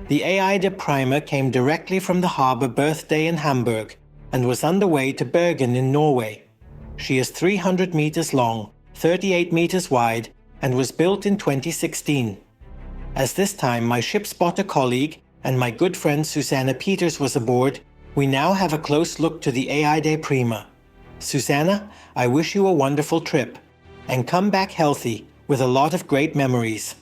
The AI primer came directly from the harbor birthday in Hamburg and was underway to Bergen in Norway. She is 300 meters long, 38 meters wide, and was built in 2016. As this time my ship spotter colleague and my good friend Susanna Peters was aboard, we now have a close look to the AI Prima. Susanna, I wish you a wonderful trip, and come back healthy with a lot of great memories.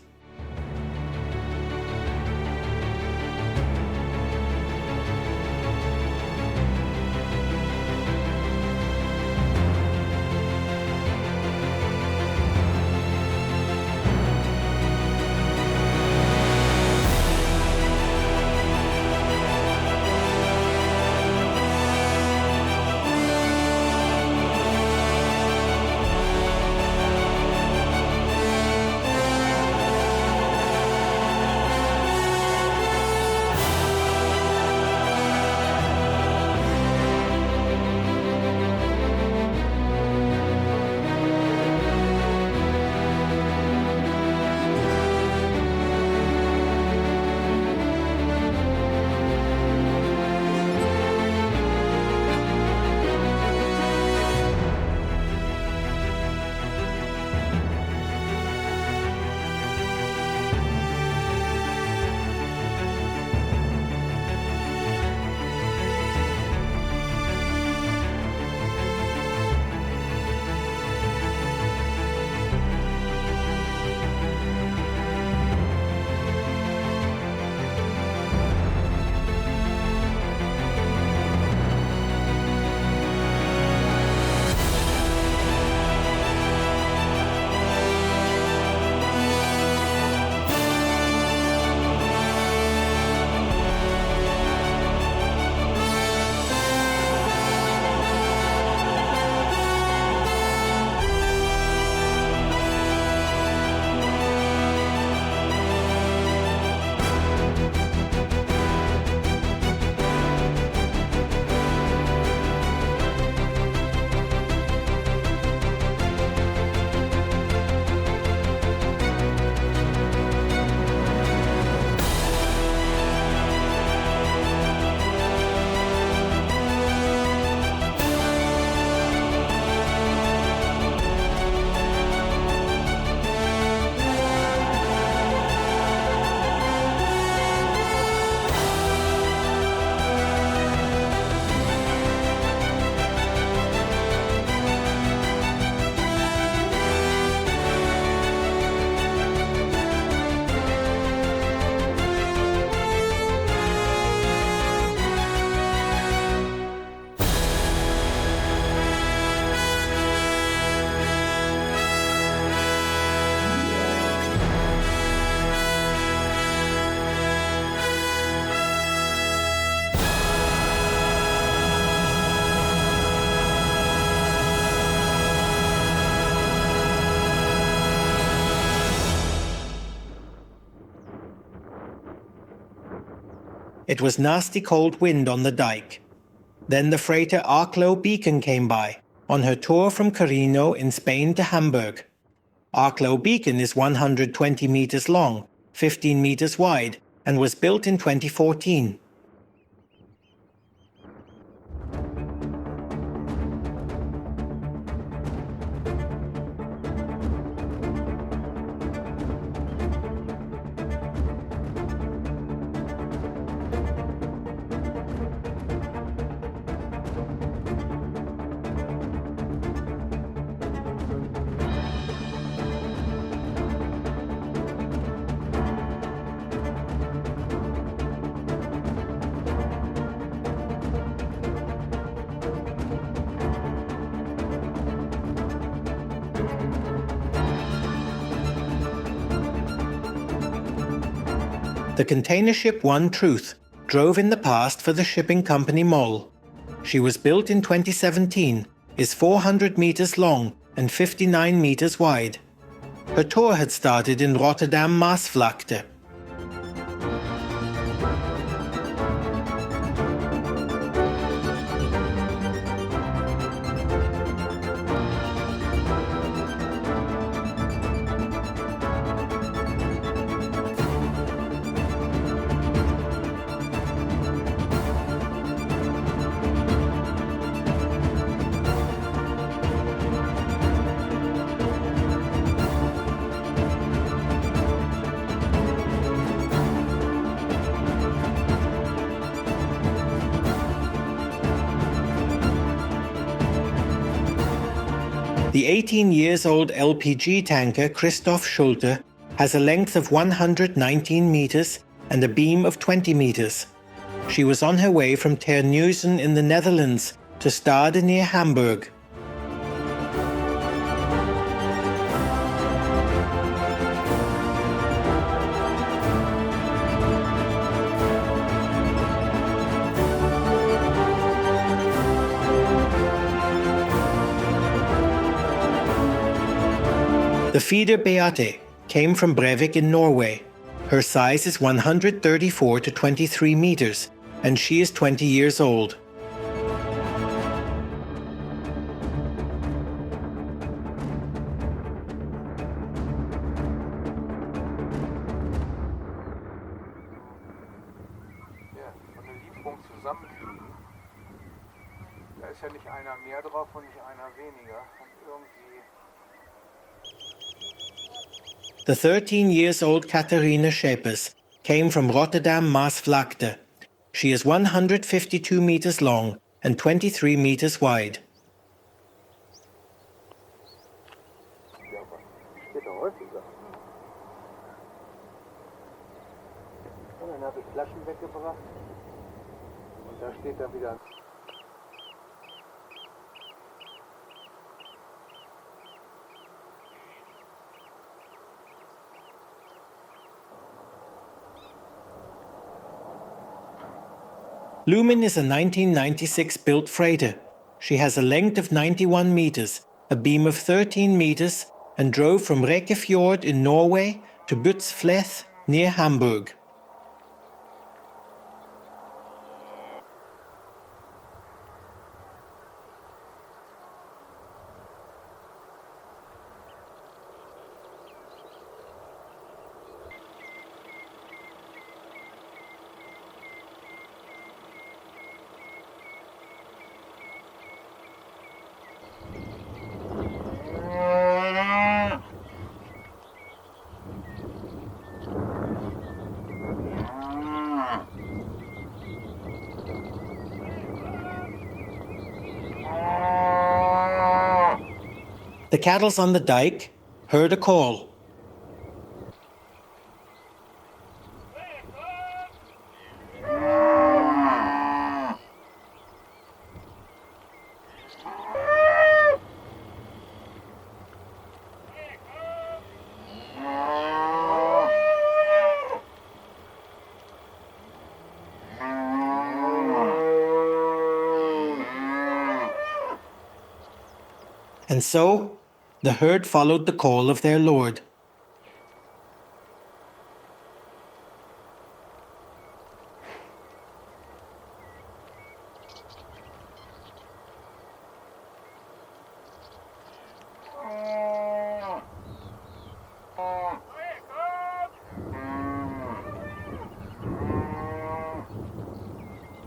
It was nasty cold wind on the dike. Then the freighter Artlist Beacon came by, on her tour from Carino in Spain to Hamburg. Artlist Beacon is 120 meters long, 15 meters wide, and was built in 2014. The container ship One Truth drove in the past for the shipping company MOL. She was built in 2017, is 400 meters long and 59 meters wide. Her tour had started in Rotterdam Maasvlakte. The 18-year-old LPG tanker Christoph Schulte has a length of 119 meters and a beam of 20 meters. She was on her way from Terneuzen in the Netherlands to Stade near Hamburg. The feeder Beate came from Brevik in Norway. Her size is 134 to 23 meters, and she is 20 years old. Ja, von der Lieferung zusammenfügen. Da ist ja nicht einer mehr drauf und nicht einer weniger. Und irgendwie. The 13-year-old Katharina Schepers came from Rotterdam Maasvlakte. She is 152 meters long and 23 meters wide. Ja, aber steht doch häufiger. Und dann habe ich Flaschen weggebracht. Und da steht dann wieder. Lumen is a 1996 built freighter. She has a length of 91 meters, a beam of 13 meters, and drove from Rekefjord in Norway to Butzfleth near Hamburg. The cattles on the dike heard a call. And so, the herd followed the call of their lord.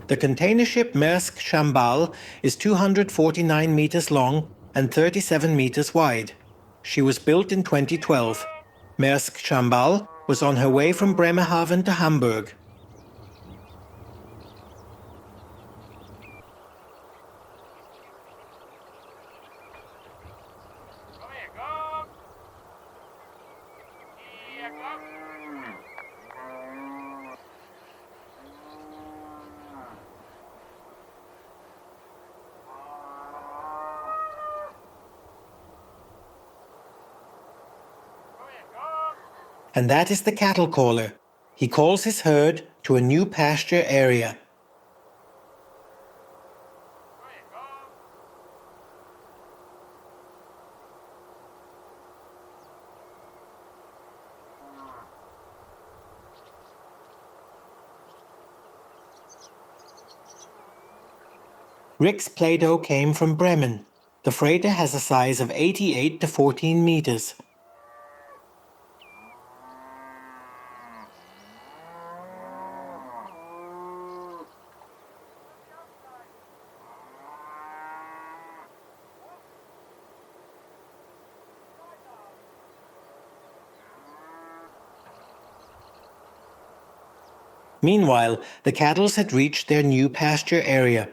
The container ship Maersk Chambal is 249 meters long and 37 meters wide. She was built in 2012. Maersk Chambal was on her way from Bremerhaven to Hamburg. And that is the cattle caller. He calls his herd to a new pasture area. Rix Plato came from Bremen. The freighter has a size of 88 to 14 meters. Meanwhile, the cattle had reached their new pasture area.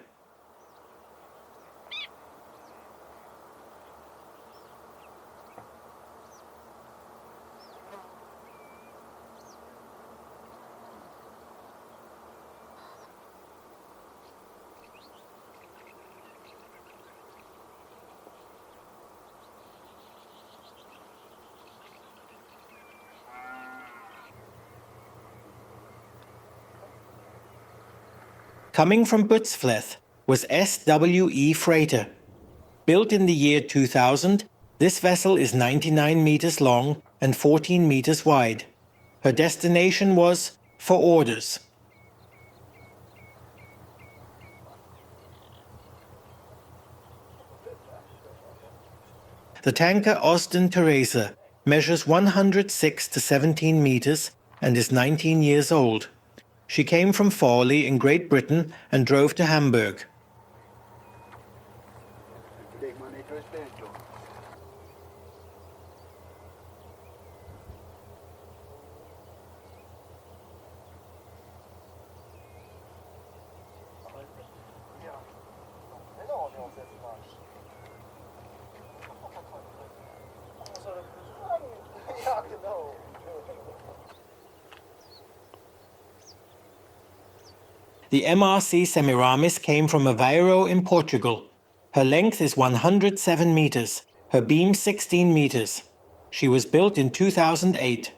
Coming from Butzfleth was SWE Freighter. Built in the year 2000, this vessel is 99 meters long and 14 meters wide. Her destination was for orders. The tanker Osten Theresa measures 106 to 17 meters and is 19 years old. She came from Fawley in Great Britain and drove to Hamburg. The MRC Semiramis came from Aveiro in Portugal. Her length is 107 meters, her beam 16 meters. She was built in 2008.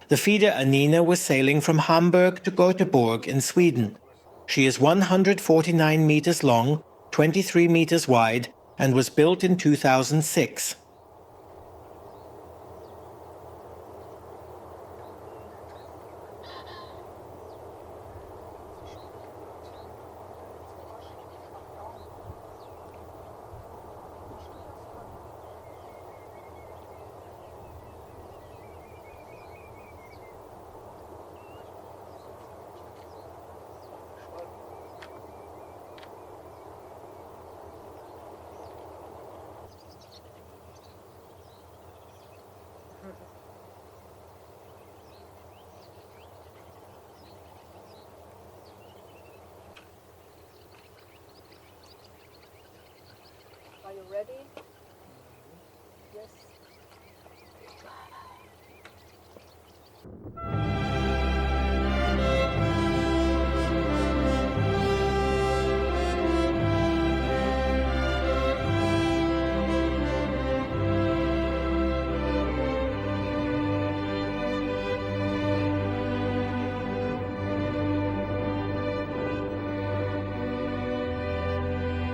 The feeder Anina was sailing from Hamburg to Göteborg in Sweden. She is 149 meters long, 23 meters wide, and was built in 2006. Are you ready? Yes.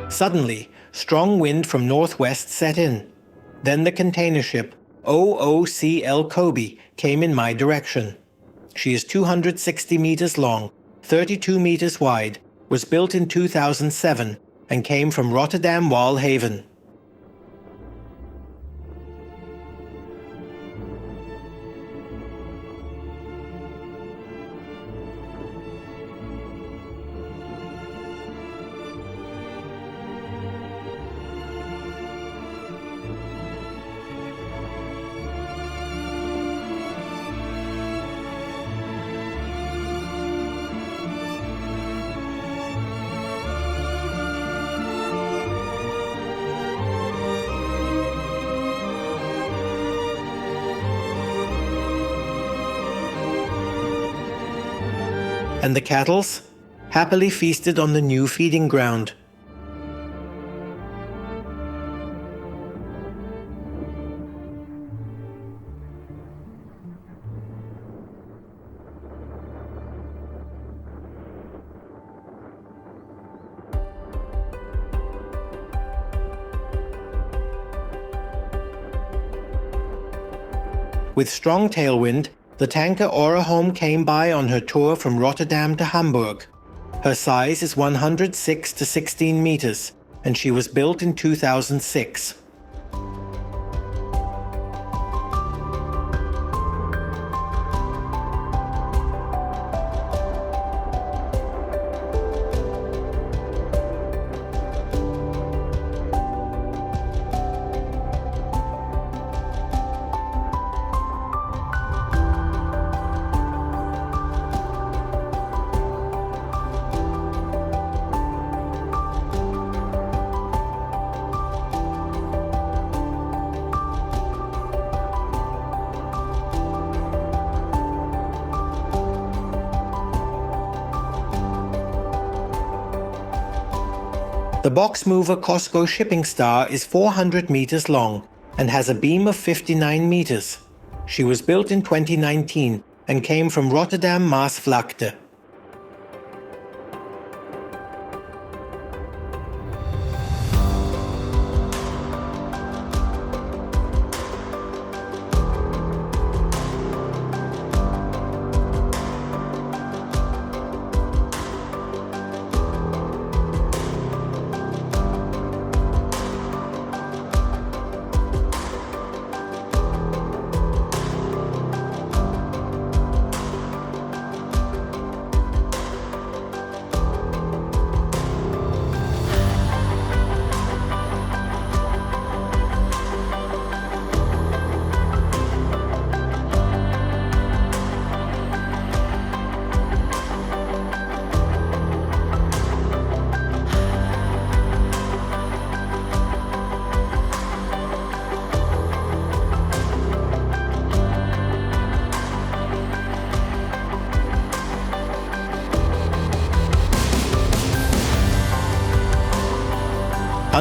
Suddenly, strong wind from northwest set in. Then the container ship OOCL Kobe came in my direction. She is 260 meters long, 32 meters wide, was built in 2007, and came from Rotterdam Walhaven. And the cattle happily feasted on the new feeding ground. With strong tailwind, the tanker Oraholm came by on her tour from Rotterdam to Hamburg. Her size is 106 to 16 meters, and she was built in 2006. The box mover Costco shipping star is 400 meters long and has a beam of 59 meters. She was built in 2019 and came from Rotterdam Maasvlakte.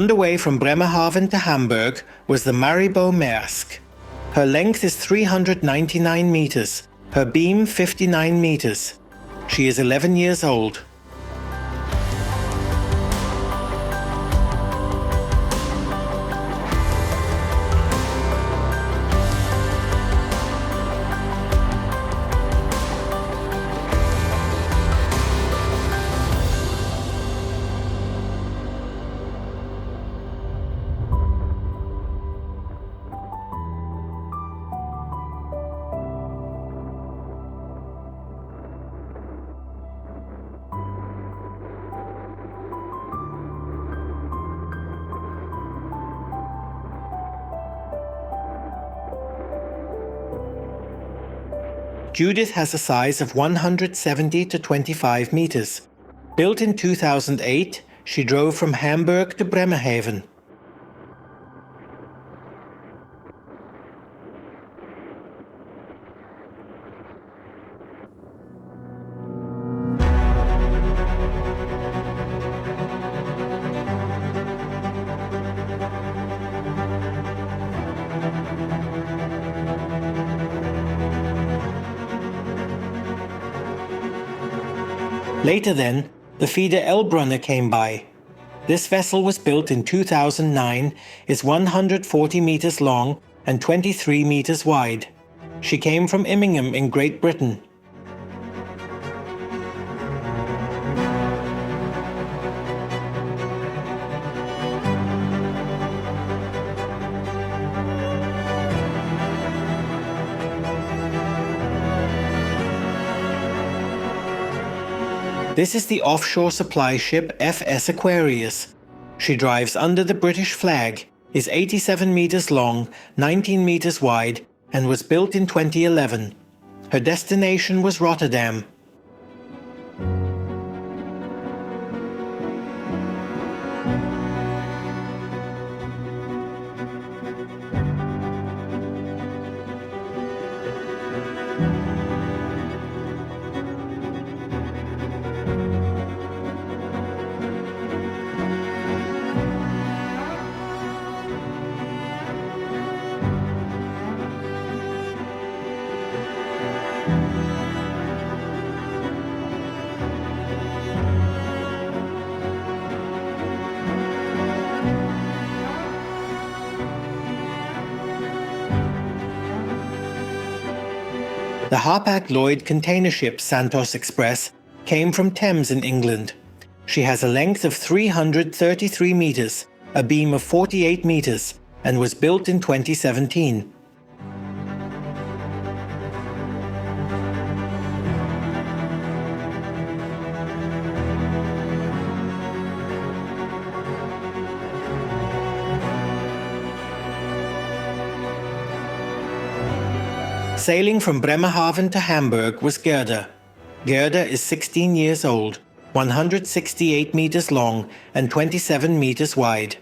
Underway from Bremerhaven to Hamburg was the Maribor Maersk. Her length is 399 meters, her beam 59 meters. She is 11 years old. Judith has a size of 170 to 25 meters. Built in 2008, she drove from Hamburg to Bremerhaven. Later then, the feeder Elbrunner came by. This vessel was built in 2009, is 140 meters long and 23 meters wide. She came from Immingham in Great Britain. This is the offshore supply ship FS Aquarius. She drives under the British flag, is 87 meters long, 19 meters wide, and was built in 2011. Her destination was Rotterdam. The Hapag-Lloyd container ship Santos Express came from Thames in England. She has a length of 333 meters, a beam of 48 meters, and was built in 2017. Sailing from Bremerhaven to Hamburg was Gerda. Gerda is 16 years old, 168 meters long and 27 meters wide.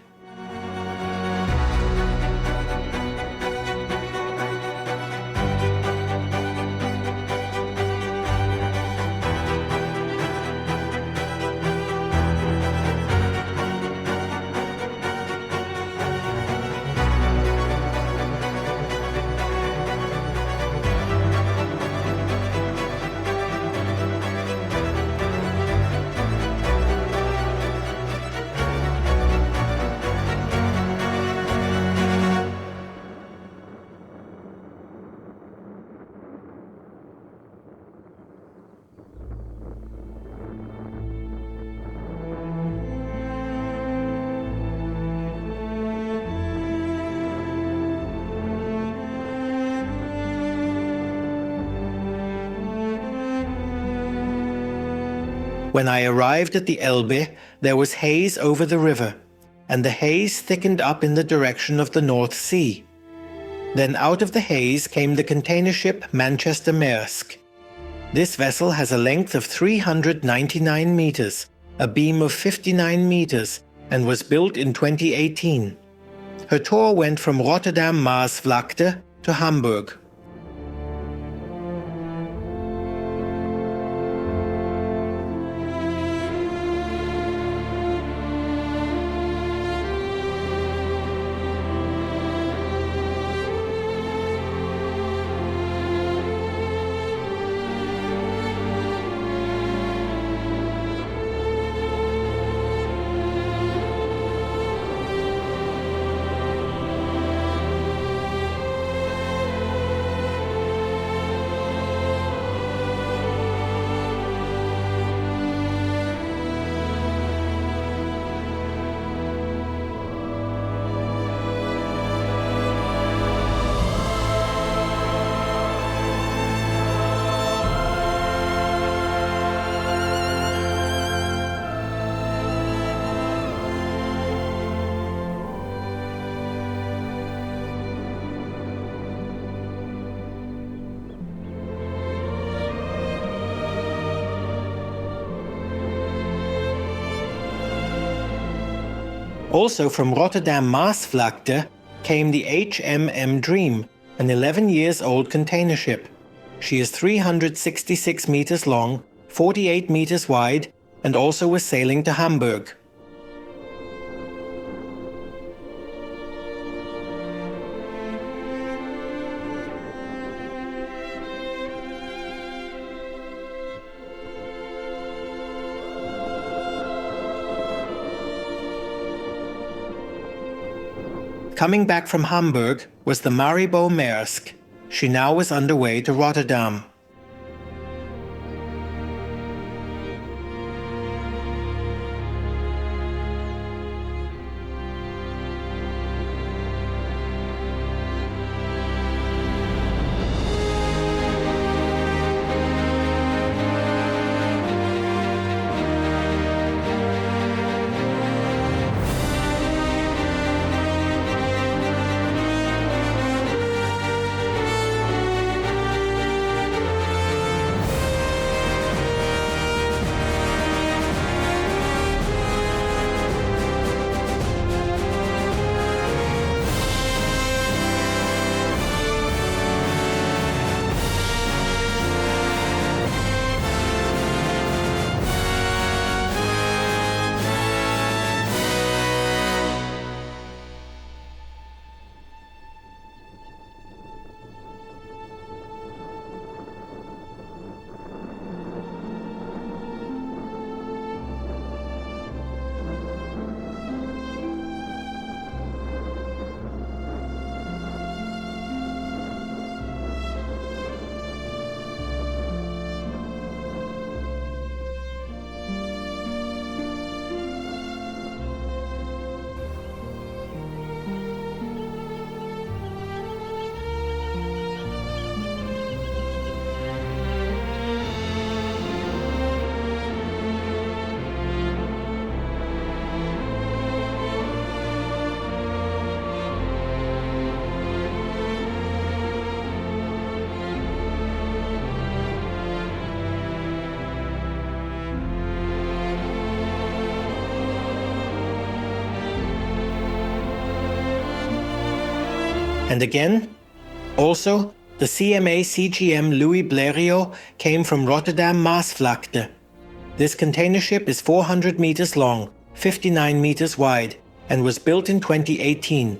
When I arrived at the Elbe, there was haze over the river, and the haze thickened up in the direction of the North Sea. Then out of the haze came the container ship Manchester Maersk. This vessel has a length of 399 meters, a beam of 59 meters, and was built in 2018. Her tour went from Rotterdam Maasvlakte to Hamburg. Also from Rotterdam Maasvlakte came the HMM Dream, an 11 years old container ship. She is 366 meters long, 48 meters wide, and also was sailing to Hamburg. Coming back from Hamburg was the Maribor Maersk. She now was underway to Rotterdam. And again, also, the CMA CGM Louis Blériot came from Rotterdam Maasvlakte. This container ship is 400 meters long, 59 meters wide, and was built in 2018.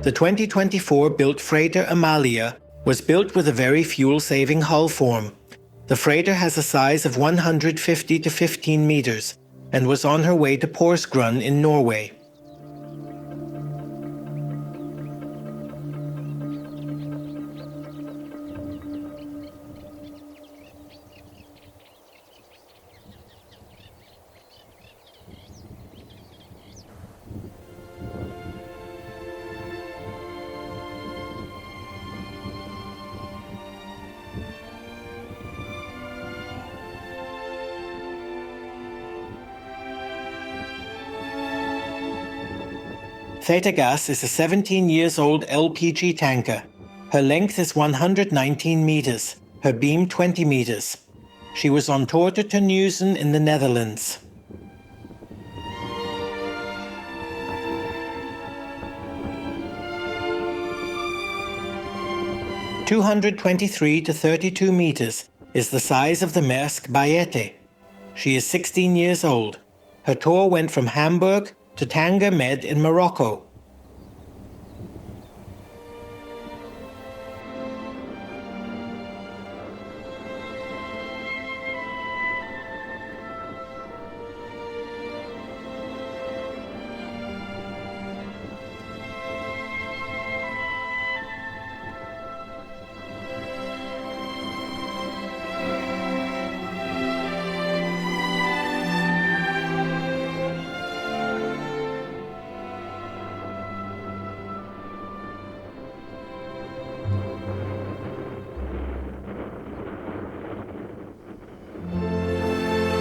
The 2024 built freighter Amalia was built with a very fuel-saving hull form. The freighter has a size of 150 to 15 meters and was on her way to Porsgrunn in Norway. Thetergas is a 17-year-old LPG tanker. Her length is 119 meters, her beam 20 meters. She was on tour to Terneuzen in the Netherlands. (223 to 32 meters) is the size of the Maersk Bayete. She is 16 years old. Her tour went from Hamburg to Tanger Med in Morocco.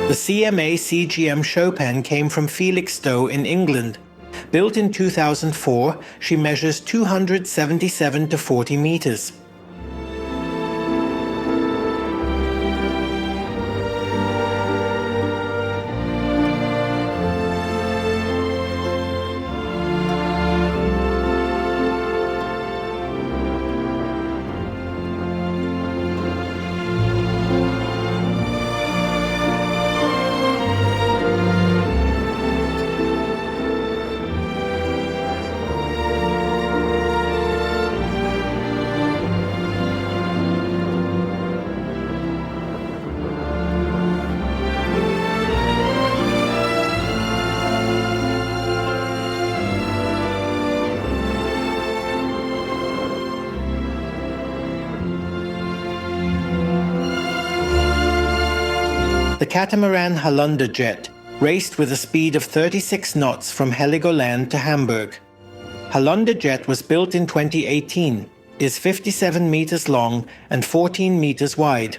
The CMA CGM Chopin came from Felixstowe in England. Built in 2004, she measures 277 to 40 meters. The catamaran Hollanderjet raced with a speed of 36 knots from Heligoland to Hamburg. Hollanderjet was built in 2018, is 57 meters long and 14 meters wide.